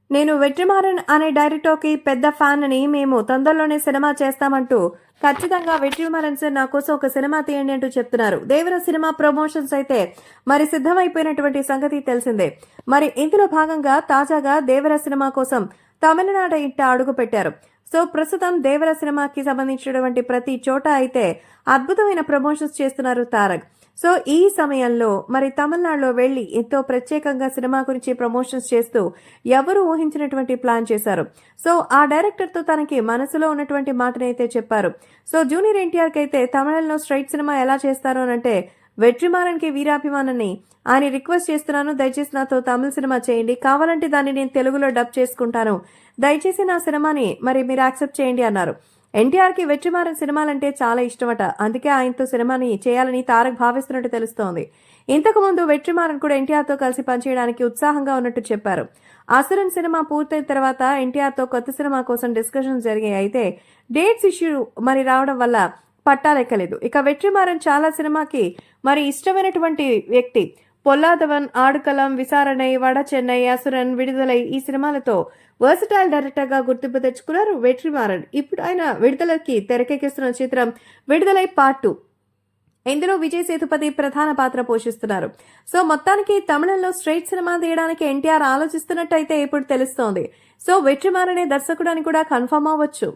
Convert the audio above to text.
నేను వెట్రిమారన్ అనే డైరెక్టర్కి పెద్ద ఫ్యాన్ అని, మేము తొందరలోనే సినిమా చేస్తామంటూ ఖచ్చితంగా వెట్రిమారన్ సార్ నా కోసం ఒక సినిమా తీయండి అంటూ చెప్తున్నారు. దేవర సినిమా ప్రమోషన్స్ అయితే మరి సిద్ధమైపోయినటువంటి సంగతి తెలిసిందే. మరి ఇందులో భాగంగా తాజాగా దేవర సినిమా కోసం తమిళనాడు ఇంట అడుగు పెట్టారు. సో ప్రస్తుతం దేవర సినిమాకి సంబంధించినటువంటి ప్రతి చోట అయితే అద్భుతమైన ప్రమోషన్స్ చేస్తున్నారు తారక్. సో ఈ సమయంలో మరి తమిళనాడులో వెళ్లి ఎంతో ప్రత్యేకంగా సినిమా గురించి ప్రమోషన్స్ చేస్తూ ఎవరు ఊహించినటువంటి ప్లాన్ చేశారు. సో ఆ డైరెక్టర్ తో తనకి మనసులో ఉన్నటువంటి మాటనైతే చెప్పారు. సో జూనియర్ ఎన్టీఆర్ కి అయితే తమిళంలో స్ట్రైట్ సినిమా ఎలా చేస్తారు అని అంటే, వెట్రిమారన్ కి వీరాభిమానాన్ని ఆయన రిక్వెస్ట్ చేస్తున్నాను, దయచేసి నాతో తమిళ సినిమా చేయండి, కావాలంటే దాన్ని నేను తెలుగులో డబ్ చేసుకుంటాను, దయచేసి నా సినిమాని మరి మీరు యాక్సెప్ట్ చేయండి అన్నారు. ఎన్టీఆర్ కి వెట్రిమారన్ సినిమాలంటే చాలా ఇష్టమట. అందుకే ఆయనతో సినిమాని చేయాలని తారక్ భావిస్తున్నట్టు తెలుస్తోంది. ఇంతకు ముందు వెట్రిమారన్ కూడా ఎన్టీఆర్ తో కలిసి పనిచేయడానికి ఉత్సాహంగా ఉన్నట్టు చెప్పారు. అసురన్ సినిమా పూర్తయిన తర్వాత ఎన్టీఆర్ తో కొత్త సినిమా కోసం డిస్కషన్స్ జరిగాయి. అయితే డేట్స్ ఇష్యూ మరి రావడం వల్ల పట్టాలెక్కలేదు. ఇక వెట్రిమారన్ చాలా సినిమాకి మరి ఇష్టమైనటువంటి వ్యక్తి. పొల్లాదవన్, ఆడుకలం, విసారణై, వడ చెన్నై, అసురన్, విడుదలై ఈ సినిమాలతో వర్సటైల్ డైరెక్టర్ గా గుర్తింపు తెచ్చుకున్నారు వెట్రిమారన్. ఇప్పుడు ఆయన విడుదలకి తెరకెక్కిస్తున్న చిత్రం విడుదలై పార్ట్ 2. ఇందులో విజయ్ సేతుపతి ప్రధాన పాత్ర పోషిస్తున్నారు. సో మొత్తానికి తమిళంలో స్ట్రైట్ సినిమా తీయడానికి ఎన్టీఆర్ ఆలోచిస్తున్నట్టయితే ఇప్పుడు తెలుస్తోంది. సో వెట్రిమారనే దర్శకుడు అని కూడా కన్ఫర్మ్ అవ్వచ్చు.